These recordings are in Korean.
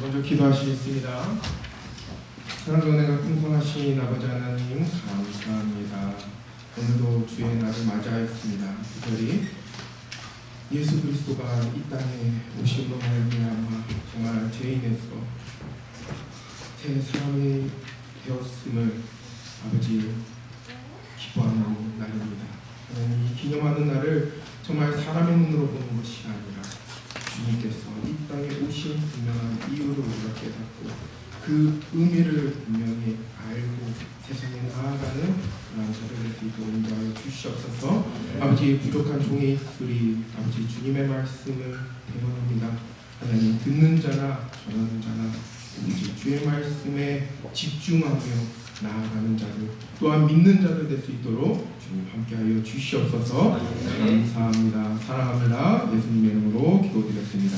먼저 기도하시겠습니다. 사랑과 은혜가 풍성하신 아버지 하나님 감사합니다. 오늘도 주의 날을 맞이하였습니다. 특별히 예수 그리스도가 이 땅에 오심으로 말미암아 정말 죄인에서 새 사람이 되었음을 아버지 기뻐하는 날입니다. 하나님, 이 기념하는 날을 정말 사람의 눈으로 보는 것이 아니라 주님께서 이 땅에 오신 분명한 이유를 우리가 깨닫고 그 의미를 분명히 알고 세상에 나아가는 그런 자를 낼 수 있도록 인도하여 주시옵소서. 아버지, 부족한 종의 입술이 아버지 주님의 말씀을 대언합니다. 하나님, 듣는 자나 전하는 자나 아버지 주의 말씀에 집중하며 나아가는 자들 또한 믿는 자들 될 수 있도록 주님 함께하여 주시옵소서. 감사합니다. 사랑합니다. 예수님의 이름으로 기도드렸습니다.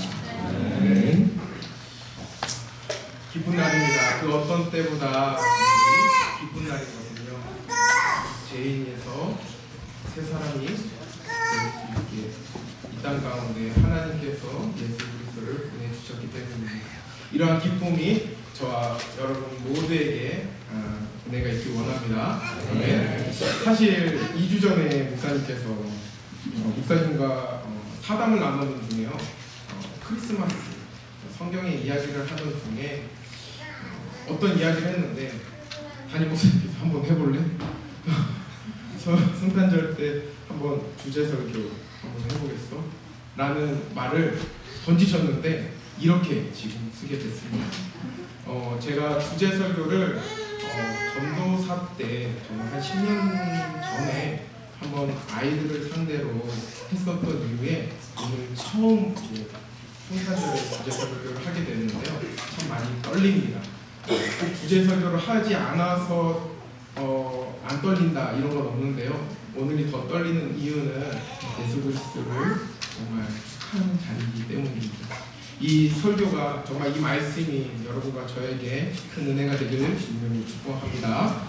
아멘. 기쁜 날입니다. 그 어떤 때보다 기쁜 날이거든요. 죄인에서 새 사람이 될 수 있게 이 땅 가운데 하나님께서 예수 그리스도를 보내주셨기 때문입니다. 이러한 기쁨이 저와 여러분 모두에게 은혜가 있기 원합니다. 네. 사실 2주 전에 목사님께서 목사님과 사담을 나누는 중에요. 크리스마스 성경의 이야기를 하던 중에 어떤 이야기를 했는데 담임 목사님께서 한번 해볼래? 성탄절 때 한번 주제 설교 한번 해보겠어? 라는 말을 던지셨는데 이렇게 지금 쓰게 됐습니다. 제가 주제 설교를 전도사 때 정말 한 10년 전에 한번 아이들을 상대로 했었던 이후에 오늘 처음 성탄절에 주제 설교를 하게 됐는데요. 참 많이 떨립니다. 꼭 주제 설교를 하지 않아서 안 떨린다 이런 건 없는데요. 오늘이 더 떨리는 이유는 예수 그리스도를 정말 축하하는 자리이기 때문입니다. 이 설교가 정말 이 말씀이 여러분과 저에게 큰 은혜가 되기를 주님으로 축복합니다.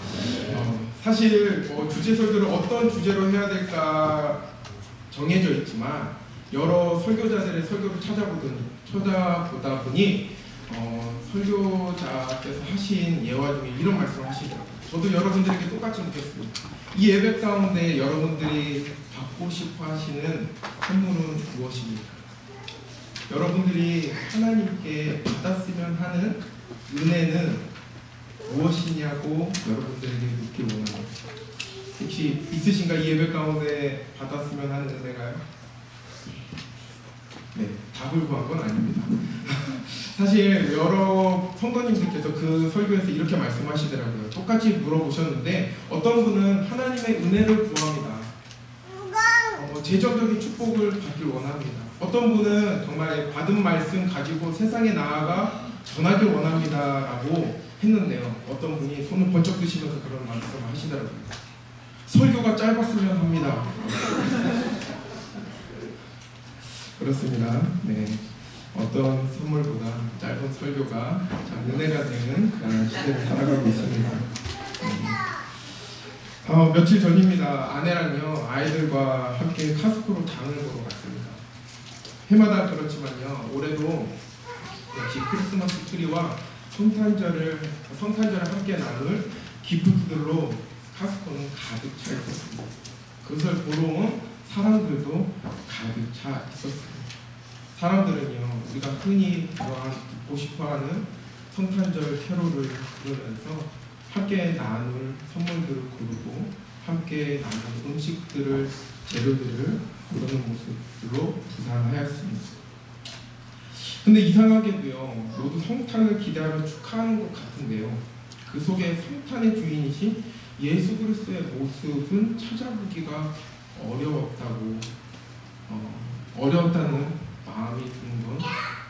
사실 주제 설교를 어떤 주제로 해야 될까 정해져 있지만 여러 설교자들의 설교를 찾아보다 보니 설교자께서 하신 예화 중에 이런 말씀을 하시더라고요. 저도 여러분들에게 똑같이 묻겠습니다. 이 예배 가운데 여러분들이 받고 싶어 하시는 선물은 무엇입니까? 여러분들이 하나님께 받았으면 하는 은혜는 무엇이냐고 여러분들에게 묻기 원합니다. 혹시 있으신가? 이 예배 가운데 받았으면 하는 은혜가요? 네, 답을 구한 건 아닙니다. 사실 여러 성도님들께서 그 설교에서 이렇게 말씀하시더라고요. 똑같이 물어보셨는데 어떤 분은 하나님의 은혜를 구합니다. 재정적인 축복을 받길 원합니다. 어떤 분은 정말 받은 말씀 가지고 세상에 나아가 전하길 원합니다 라고 했는데요. 어떤 분이 손을 번쩍 드시면서 그런 말씀을 하시더라고요. 설교가 짧았으면 합니다. 그렇습니다. 네. 어떤 선물보다 짧은 설교가 참 은혜가 되는 그런 시대를 살아가고 있습니다. 며칠 전입니다. 아내랑요 아이들과 함께 카스코로 장을 보러 갔습니다. 해마다 그렇지만요 올해도 역시 크리스마스 트리와 성탄절을 함께 나눌 기프트들로 카스코는 가득 차 있었습니다. 그것을 보러 온 사람들도 가득 차 있었습니다. 사람들은요 우리가 흔히 듣고 싶어하는 성탄절 캐롤을 부르면서 함께 나눌 선물들을 고르고 함께 나눌 음식들을 재료들을 고르는 모습으로 구상하였습니다. 근데 이상하게도요 모두 성탄을 기대하며 축하하는 것 같은데요 그 속에 성탄의 주인이신 예수 그리스도의 모습은 찾아보기가 어려웠다는 마음이 드는 건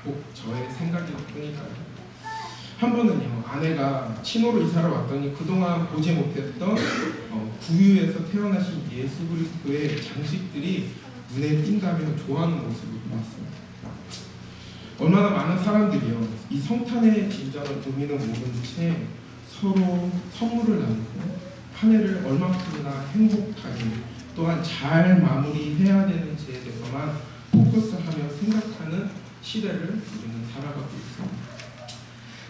꼭 저의 생각일 뿐일까요? 한 번은요 아내가 친호로 이사를 왔더니 그동안 보지 못했던 구유에서 태어나신 예수 그리스도의 장식들이 눈에 띈다며 좋아하는 모습을 보았습니다. 얼마나 많은 사람들이요 이 성탄의 진정한 의미는 모른 채 서로 선물을 나누고 한 해를 얼마큼이나 행복하게 또한 잘 마무리해야 되는지에 대해서만 포커스하며 생각하는 시대를 우리는 살아가고 있습니다.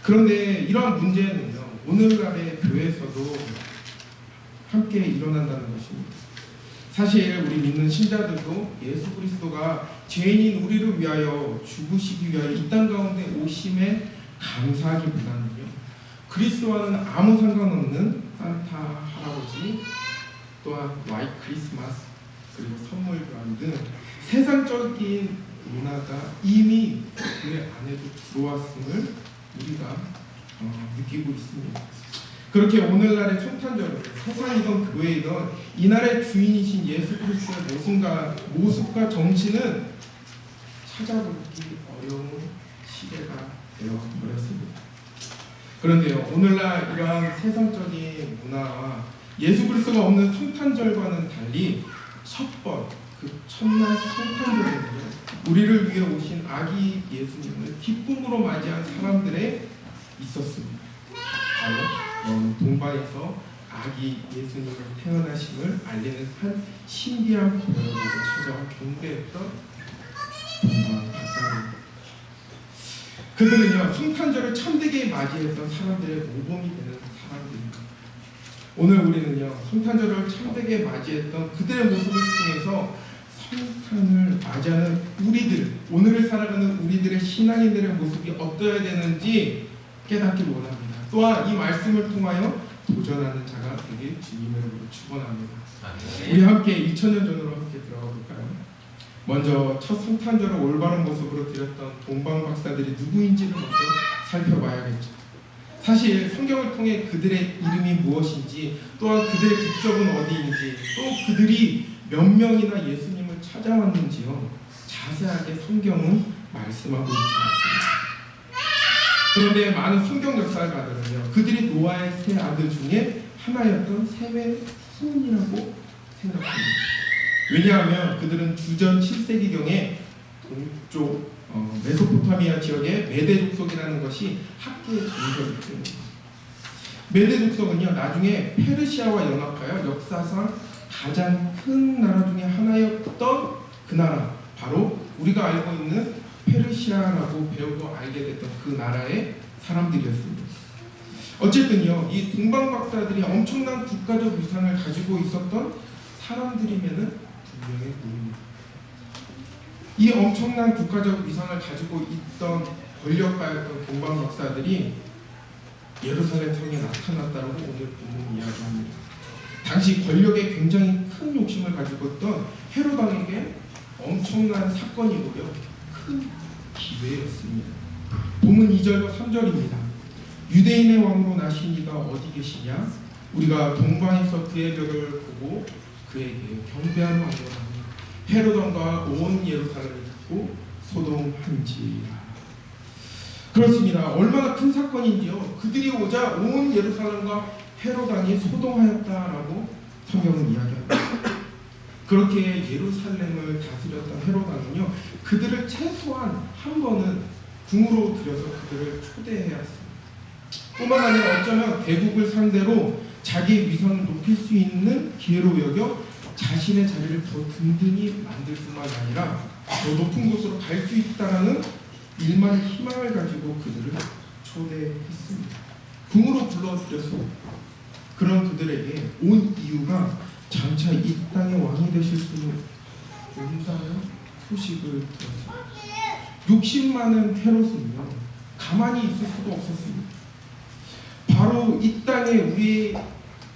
그런데 이러한 문제는요, 오늘날의 교회에서도 함께 일어난다는 것입니다. 사실 우리 믿는 신자들도 예수 그리스도가 죄인인 우리를 위하여 죽으시기 위하여 이 땅 가운데 오심에 감사하기보다는요, 그리스도와는 아무 상관없는 산타 할아버지, 또한 와이트 크리스마스, 그리고 선물 교환 등 세상적인 문화가 이미 교회 안에도 들어왔음을 우리가 느끼고 있습니다. 그렇게 오늘날의 성탄절은 세상이든 교회이든 이날의 주인이신 예수 그리스도의 모습과 정신은 찾아보기 어려운 시대가 되어버렸습니다. 그런데요, 오늘날 이러한 세상적인 문화와 예수 그리스도가 없는 성탄절과는 달리 첫번 그 첫날 성탄절에는요, 우리를 위해 오신 아기 예수님을 기쁨으로 맞이한 사람들에 있었습니다. 바로 동방에서 아기 예수님의 태어나심을 알리는 한 신비한 별을 보고 찾아와 경배했던 동방 박사입니다. 그들은요, 성탄절을 참되게 맞이했던 사람들의 모범이 되는 사람들입니다. 오늘 우리는요, 성탄절을 참되게 맞이했던 그들의 모습을 통해서 성탄을 맞이하는 우리들, 오늘을 살아가는 우리들의 신앙인들의 모습이 어떠해야 되는지 깨닫기 원합니다. 또한 이 말씀을 통하여 도전하는 자가 되길 주님의 이름으로 축원합니다. 우리 함께 2000년 전으로 함께 들어가 볼까요? 먼저 첫 성탄절을 올바른 모습으로 드렸던 동방 박사들이 누구인지를 먼저 살펴봐야겠죠. 사실 성경을 통해 그들의 이름이 무엇인지, 또한 그들의 국적은 어디인지, 또 그들이 몇 명이나 예수님을 찾아왔는지요, 자세하게 성경은 말씀하고 있지 않습니다. 그런데 많은 성경 역사가들은요, 그들이 노아의 세 아들 중에 하나였던 셈의 후손이라고 생각합니다. 왜냐하면 그들은 주전 7세기경에 동쪽 메소포타미아 지역의 메대 족속이라는 것이 학계의 전설이기 때문입니다. 메대 족속은요, 나중에 페르시아와 연합하여 역사상 가장 큰 나라 중에 하나였던 그 나라, 바로 우리가 알고 있는 페르시아라고 배우고 알게 됐던 그 나라의 사람들이었습니다. 어쨌든요, 이 동방 박사들이 엄청난 국가적 위상을 가지고 있었던 사람들이면은 분명히 보입니다. 이 엄청난 국가적 위상을 가지고 있던 권력가였던 동방 박사들이 예루살렘 성에 나타났다고 오늘 본문 이야기합니다. 당시 권력에 굉장히 큰 욕심을 가지고 있던 헤롯 왕에게 엄청난 사건이고요, 큰 기회였습니다. 본문 2절과 3절입니다. 유대인의 왕으로 나신 이가 어디 계시냐? 우리가 동방에서 그의 벽을 보고 그에게 경배하러 왔노라. 헤롯 왕과 온 예루살렘을 듣고 소동한지라. 그렇습니다. 얼마나 큰 사건인지요, 그들이 오자 온 예루살렘과 헤롯 왕이 소동하였다라고 성경은 이야기합니다. 그렇게 예루살렘을 다스렸던 헤롯 왕은요, 그들을 최소한 한 번은 궁으로 들여서 그들을 초대해야 했습니다. 뿐만 아니라 어쩌면 대국을 상대로 자기의 위상을 높일 수 있는 기회로 여겨 자신의 자리를 더 든든히 만들 뿐만 아니라 더 높은 곳으로 갈 수 있다는 일만의 희망을 가지고 그들을 초대했습니다. 궁으로 불러들였습니다. 그런 그들에게 온 이유가 장차 이 땅의 왕이 되실 수 온다는 소식을 들었습니다. 60만은 헤롯은요, 가만히 있을 수가 없었습니다. 바로 이 땅에 우리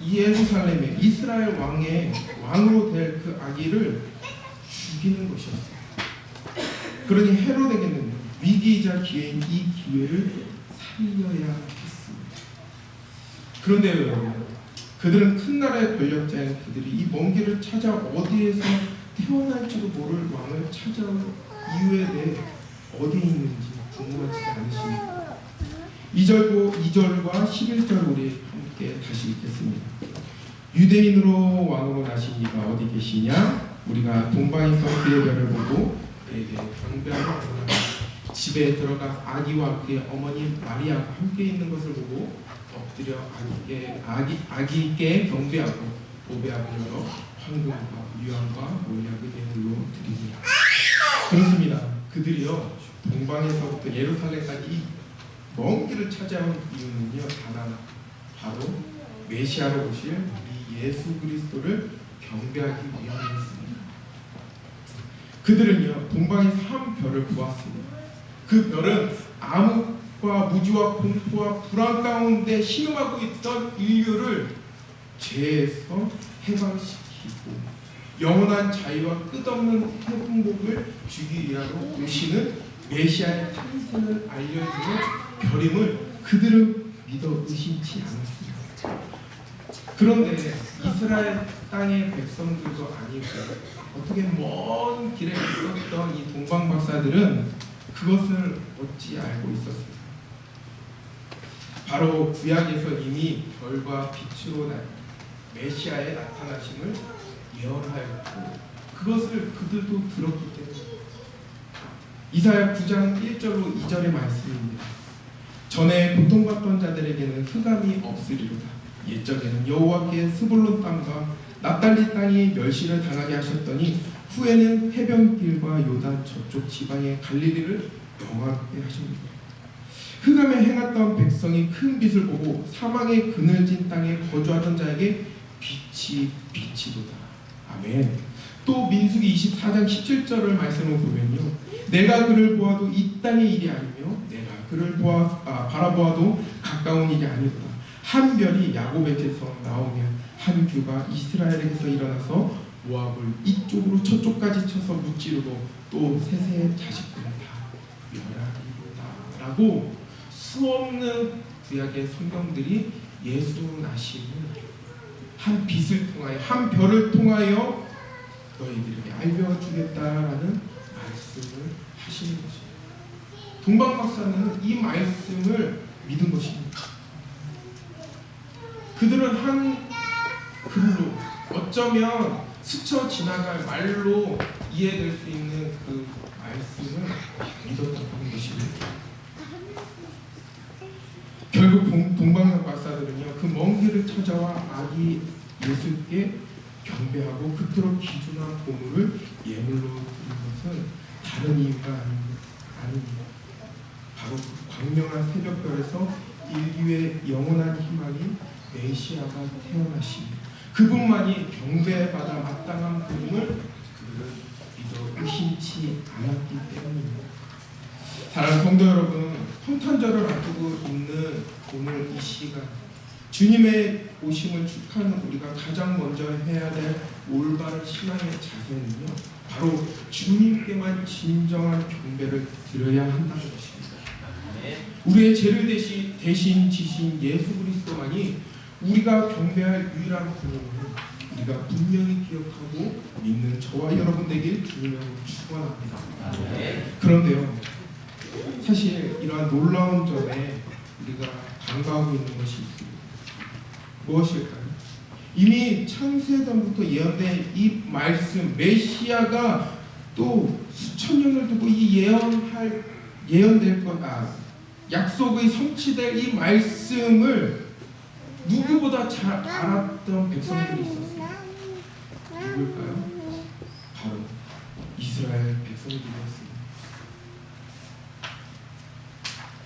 예루살렘의 이스라엘 왕의 왕으로 될 그 아기를 죽이는 것이었어요. 그러니 헤롯에게는 위기이자 기회인 이 기회를 살려야 했습니다. 그런데 여러분, 그들은 큰 나라의 권력자인 그들이 이 먼 길을 찾아 어디에서 태어날지도 모를 왕을 찾아올 이유에 대해 어디에 있는지 궁금하지 않으십니까? 2절과 11절 우리 함께 다시 읽겠습니다. 유대인으로 왕으로 나신 이가 어디 계시냐? 우리가 동방에서 그의 별을 보고 그에게 경배하러 왔노라. 집에 들어가 아기와 그의 어머니 마리아가 함께 있는 것을 보고 엎드려 아기께 경배하고 보배하고 열어 황금과 유황과 몰약의 예물로 드리니라. 그렇습니다. 그들이요, 동방에서부터 예루살렘까지 먼 길을 찾아온 이유는요, 단 하나, 바로 메시아로 오실 이 예수 그리스도를 경배하기 위함이었습니다. 그들은요, 동방에서 한 별을 보았습니다. 그 별은 암흑과 무지와 공포와 불안 가운데 신음하고 있던 인류를 죄에서 해방시키고 영원한 자유와 끝없는 행복을 주기 위하여 오시는 메시아의 탄생을 알려주는 별임을 그들은 믿어 의심치 않았습니다. 그런데 이스라엘 땅의 백성들도 아니고 어떻게 먼 길에 있었던 이 동방 박사들은 그것을 어찌 알고 있었습니까? 바로 구약에서 이미 별과 빛으로 메시아의 나타나심을 예언하였고 그것을 그들도 들었기 때문입니다. 이사야 9장 1절로 2절의 말씀입니다. 전에 고통받던 자들에게는 흑암이 없으리로다. 옛적에는 여호와께 스불론 땅과 납달리 땅이 멸시를 당하게 하셨더니 후에는 해변길과 요단 저쪽 지방의 갈릴리를 영화롭게 하십니다. 흑암에 행했던 백성이 큰 빛을 보고 사망의 그늘진 땅에 거주하던 자에게 빛이 비치도다. 아멘. 또 민수기 24장 17절을 말씀을 보면요, 내가 그를 보아도 이 땅의 일이 아니며 내가 그를 바라보아도 가까운 일이 아니로다. 한 별이 야곱에게서 나오면 한 규가 이스라엘에게서 일어나서 모압을 이쪽으로 저쪽까지 쳐서 무찌르고 또 셋의 자식들은 다 멸하리로다 라고 수없는 구약의 성경들이 예수 나심을 한 빛을 통하여 한 별을 통하여 너희들에게 알려주겠다라는 말씀을 하시는 것입니다. 동방박사는 이 말씀을 믿은 것입니다. 그들은 한 글로 어쩌면 스쳐 지나갈 말로 이해될 수 있는 그 말씀을 믿었다는 것입니다. 결국 동방박사들은요, 그 먼 길을 찾아와 아기 예수께 경배하고 그토록 귀중한 보물을 예물로 드린 것은 다른 이유가 아닙니다. 바로 그 광명한 새벽별에서 인류의 영원한 희망이 메시아가 태어나십니다. 그분만이 경배받아 마땅한 분임을 그들은 믿어 의심치 않았기 때문입니다. 사랑하는 성도 여러분, 성탄절을 앞두고 있는 오늘 이 시간, 주님의 오심을 축하하는 우리가 가장 먼저 해야 될 올바른 신앙의 자세는요, 바로 주님께만 진정한 경배를 드려야 한다는 것입니다. 우리의 죄를 대신 지신 예수 그리스도만이 우리가 경배할 유일한 분임을 우리가 분명히 기억하고 믿는 저와 여러분 되길 주님으로 축원합니다. 그런데요, 사실 이러한 놀라운 점에 우리가 간과하고 있는 것이 있습니다. 무엇일까요? 이미 창세전부터 예언된 이 말씀, 메시아가 또 수천 년을 두고 이 예언될 약속의 성취될 이 말씀을 누구보다 잘 알았던 백성들이 있었어요. 누굴까요? 바로 이스라엘 백성들이었습니다.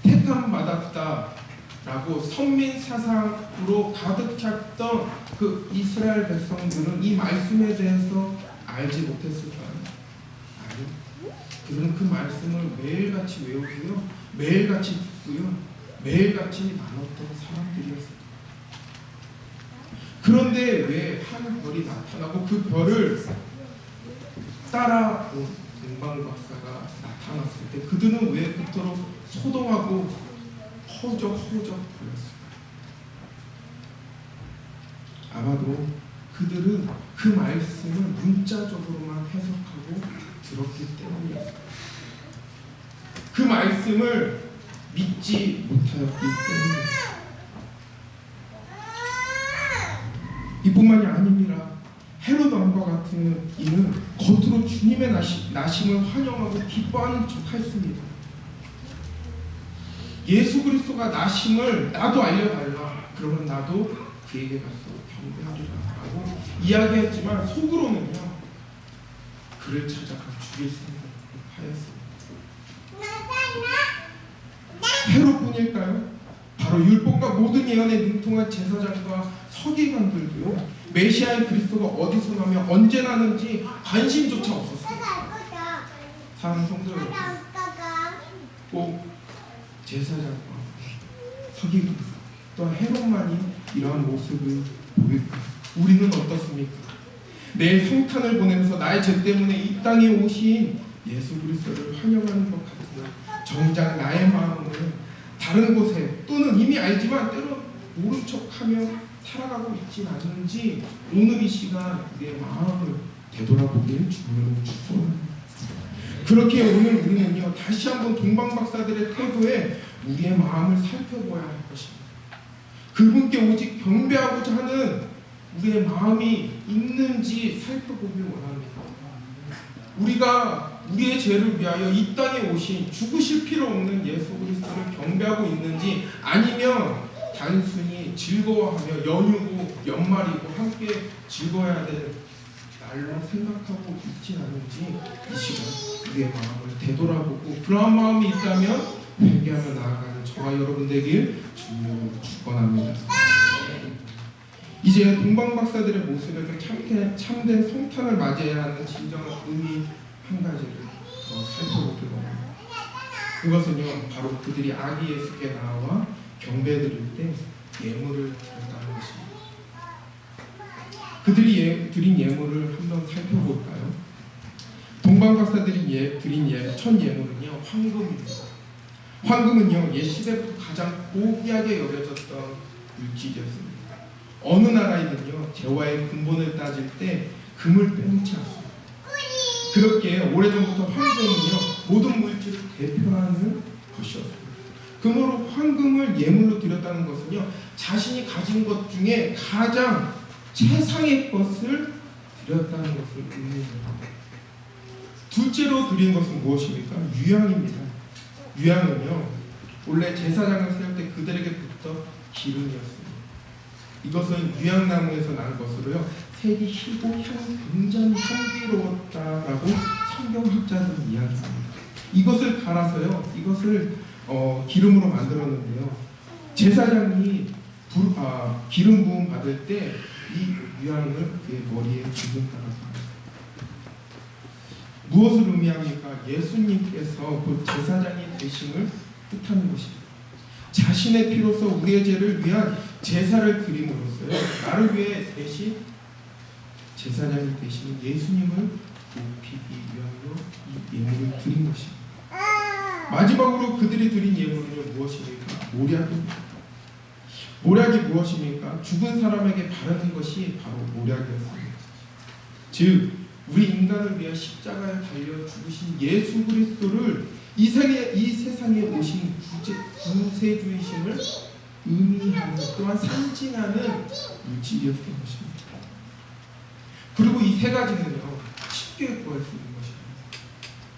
택함 받았다라고 선민 사상으로 가득 찼던 그 이스라엘 백성들은 이 말씀에 대해서 알지 못했을까요? 아니요. 그들은 그 말씀을 매일같이 외우고요, 매일같이 듣고요, 매일같이 나눴던 사람들이었습니다. 그런데 왜 한 별이 나타나고 그 별을 따라온 동방박사가 나타났을 때 그들은 왜 그토록 소동하고 허우적 부렸을까요? 아마도 그들은 그 말씀을 문자적으로만 해석하고 들었기 때문이었습니다. 그 말씀을 믿지 못하였기 때문입니다. 이뿐만이 아닙니다. 헤롯 왕과 같은 이는 겉으로 주님의 나심을 환영하고 기뻐하는 척했습니다. 예수 그리스도가 나심을 나도 알려달라. 그러면 나도 그에게 가서 경배하리라 라고 이야기했지만 속으로는요, 그를 찾아가 죽일 생각을 하였습니다. 헤롯뿐일까요? 바로 율법과 모든 예언에 능통한 제사장과 서기관들도요, 메시아의 그리스도가 어디서 나며 언제 나는지 관심조차 없었어요. 사랑하는 성도 여러분, 꼭 제사장과 서기관 또한 헤롯만이 이러한 모습을 보일까요? 우리는 어떻습니까? 내일 성탄을 보내면서 나의 죄 때문에 이 땅에 오신 예수 그리스도를 환영하는 것 같으나 정작 나의 마음은 다른 곳에 또는 이미 알지만 때로 모른 척하며 살아가고 있진 않는지 오늘 이 시간 우리의 마음을 되돌아보길 주님으로 축복합니다. 그렇게 오늘 우리는요, 다시 한번 동방박사들의 태도에 우리의 마음을 살펴보아야 할 것입니다. 그분께 오직 경배하고자 하는 우리의 마음이 있는지 살펴보길 원합니다. 우리가 우리의 죄를 위하여 이 땅에 오신 죽으실 필요 없는 예수 그리스도를 경배하고 있는지, 아니면 단순히 즐거워하며 연휴고 연말이고 함께 즐거워야 될 날로 생각하고 있진 않은지 이 시간 우리의 마음을 되돌아보고, 그러한 마음이 있다면 회개하며 나아가는 저와 여러분 되길 주님으로 축원합니다. 이제 동방박사들의 모습에서 참된 성탄을 맞이해야 하는 진정한 의미 한 가지를 더 살펴보길 원합니다. 그것은요, 바로 그들이 아기 예수께 나와 경배드릴 때 예물을 드렸다는 것입니다. 그들이 드린 예물을 한번 살펴볼까요? 동방박사들이 드린 첫 예물은요, 황금입니다. 황금은요, 옛 시대부터 가장 고귀하게 여겨졌던 물질이었습니다. 어느 나라에는요, 재화의 근본을 따질 때 금을 빼놓지 않습니다. 그렇게 오래전부터 황금은요, 모든 물질을 대표하는 것이었습니다. 그러므로 황금을 예물로 드렸다는 것은요, 자신이 가진 것 중에 가장 최상의 것을 드렸다는 것을 의미합니다. 둘째로 드린 것은 무엇입니까? 유향입니다. 유향은요, 원래 제사장을 세울 때 그들에게 붙던 기름이었습니다. 이것은 유향나무에서 난 것으로요, 색이 희고 향이 굉장히 향기로웠다라고 성경학자들은 이야기합니다. 이것을 갈아서요, 이것을 기름으로 만들었는데요, 제사장이 기름 부음 받을 때 이 유향을 그의 머리에 두른다고 합니다. 무엇을 의미합니까? 예수님께서 그 제사장이 되심을 뜻하는 것입니다. 자신의 피로서 우리의 죄를 위한 제사를 드림으로써요, 나를 위해 대신 제사장이 되시는 예수님을 높이기 위하여 이 예물을 드린 것입니다. 마지막으로 그들이 드린 예물은 무엇입니까? 모략입니다. 모략이 무엇입니까? 죽은 사람에게 바르는 것이 바로 모략이었습니다. 즉, 우리 인간을 위해 십자가에 달려 죽으신 예수 그리스도를 이 세상에 오신 구세주이심을 의미하는, 또한 상징하는 물질이었던 것입니다. 그리고 이 세 가지는요, 쉽게 구할 수 있는 것입니다.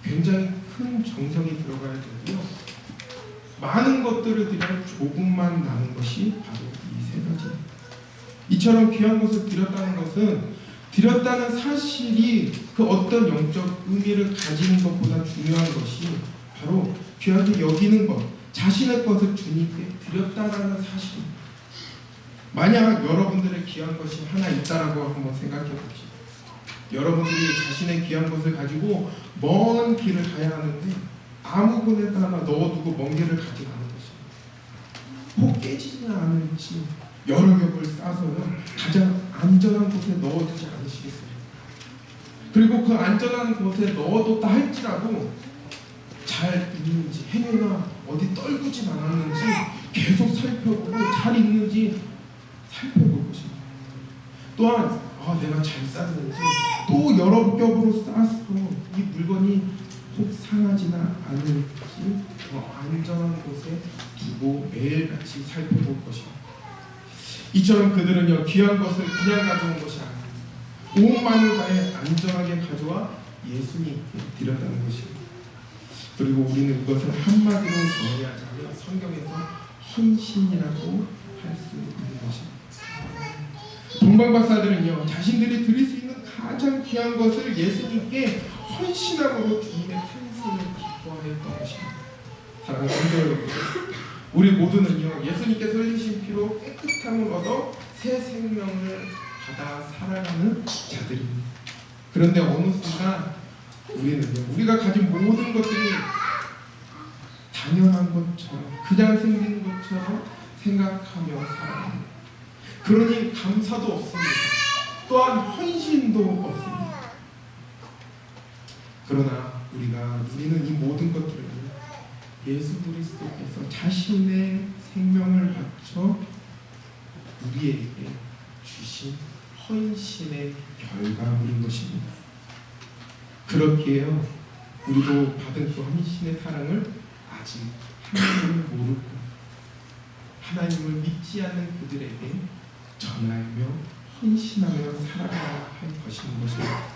굉장히 큰 정성이 들어가야 되고요, 많은 것들을 드려 조금만 남은 것이 바로 이 세 가지입니다. 이처럼 귀한 것을 드렸다는 것은, 드렸다는 사실이 그 어떤 영적 의미를 가지는 것보다 중요한 것이 바로 귀하게 여기는 것, 자신의 것을 주님께 드렸다라는 사실입니다. 만약 여러분들의 귀한 것이 하나 있다라고 한번 생각해 봅시다. 여러분들이 자신의 귀한 것을 가지고 먼 길을 가야 하는데 아무 곳에다 하나 넣어두고 먼 길을 가지 않은 것입니다. 혹 깨지지 않을지 여러 겹을 싸서요, 가장 안전한 곳에 넣어두지 않으시겠어요? 그리고 그 안전한 곳에 넣어뒀다 할지라도 잘 있는지, 행여나 어디 떨구진 않았는지 계속 살펴보고 잘 있는지 살펴볼 것입니다. 또한 내가 잘 쌌는지 또 여러 겹으로 싸서 이 물건이 혹 상하지나 않을지 더 안전한 곳에 두고 매일같이 살펴볼 것입니다. 이처럼 그들은요, 귀한 것을 그냥 가져온 것이 아닙니다. 온 마음을 다해 안전하게 가져와 예수님께 드렸다는 것입니다. 그리고 우리는 이것을 한마디로 정리하자면 성경에서 헌신이라고 할 수 있는 것입니다. 동방박사들은요, 자신들이 드릴 수 있는 가장 귀한 것을 예수님께 헌신함으로 주님의 탄생을 기뻐하였던 것입니다. 사랑하는 성도 여러분, 우리 모두는요, 예수님께서 흘리신 피로 깨끗함을 얻어 새 생명을 받아 살아가는 자들입니다. 그런데 어느 순간 우리는요, 우리가 가진 모든 것들이 당연한 것처럼, 그냥 생긴 것처럼 생각하며 살아갑니다. 그러니 감사도 없습니다. 또한 헌신도 없습니다. 그러나 우리는 이 모든 것들을 예수 그리스도께서 자신의 생명을 바쳐 우리에게 주신 헌신의 결과물인 것입니다. 그렇기에요, 우리도 받은 그 헌신의 사랑을 아직 하나님을 모르고 하나님을 믿지 않는 그들에게 전하며 헌신하며 살아가야 할 것입니다.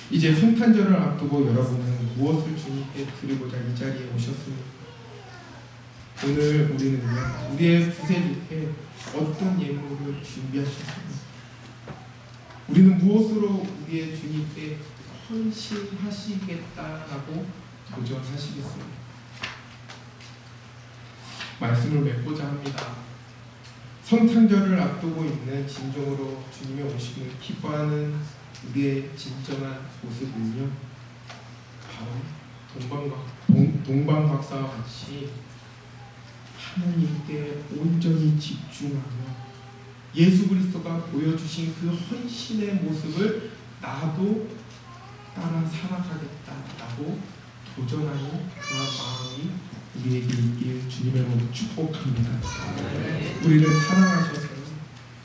이제 성탄절을 앞두고 여러분은 무엇을 주님께 드리고자 이 자리에 오셨습니까? 오늘 우리는요, 우리의 구세주께 어떤 예물을 준비하셨습니까? 우리는 무엇으로 우리의 주님께 헌신하시겠다라고 도전하시겠습니까? 말씀을 맺고자 합니다. 성탄절을 앞두고 있는 진정으로 주님의 오심을 기뻐하는 우리의 진정한 모습은요, 바로 동방박사와 같이 하나님께 온전히 집중하며 예수 그리스도가 보여주신 그 헌신의 모습을 나도 따라 살아가겠다라고 도전하는 그런 마음이 우리에게 있길 주님의 이름으로 축복합니다. 우리를 사랑하셔서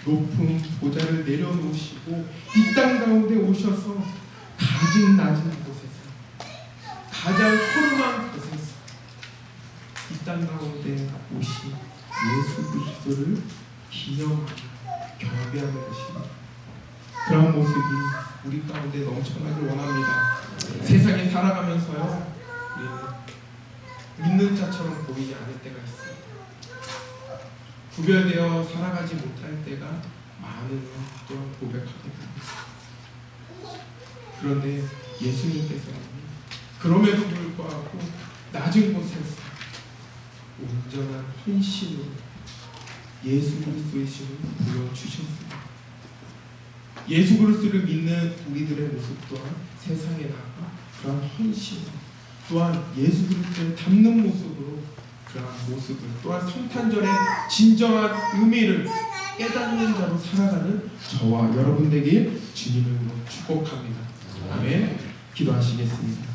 높은 보좌를 내려놓으시고 이 땅 가운데 오셔서 가장 낮은 곳에서, 가장 허름한 곳에서 이 땅 가운데 오신 예수 그리스도를 기념하며 경배하는 것입니다. 그런 모습이 우리 가운데 넘쳐나길 원합니다. 세상에 살아가면서요, 우리는 믿는 자처럼 보이지 않을 때가 있어요. 구별되어 살아가지 못할 때가 많은 또한 고백하게 됩니다. 그런데 예수님께서는 그럼에도 불구하고 낮은 곳에서 온전한 헌신으로 예수 그리스도의 신을 보여주셨습니다. 예수 그리스도를 믿는 우리들의 모습 또한 세상에 나가 그런 헌신, 또한 예수 그리스도를 닮는 모습으로 그러한 모습을, 또한 성탄절의 진정한 의미를 깨닫는 자로 살아가는 저와 여러분 되길 주님의 이름으로 축복합니다. 아멘. 기도하시겠습니다.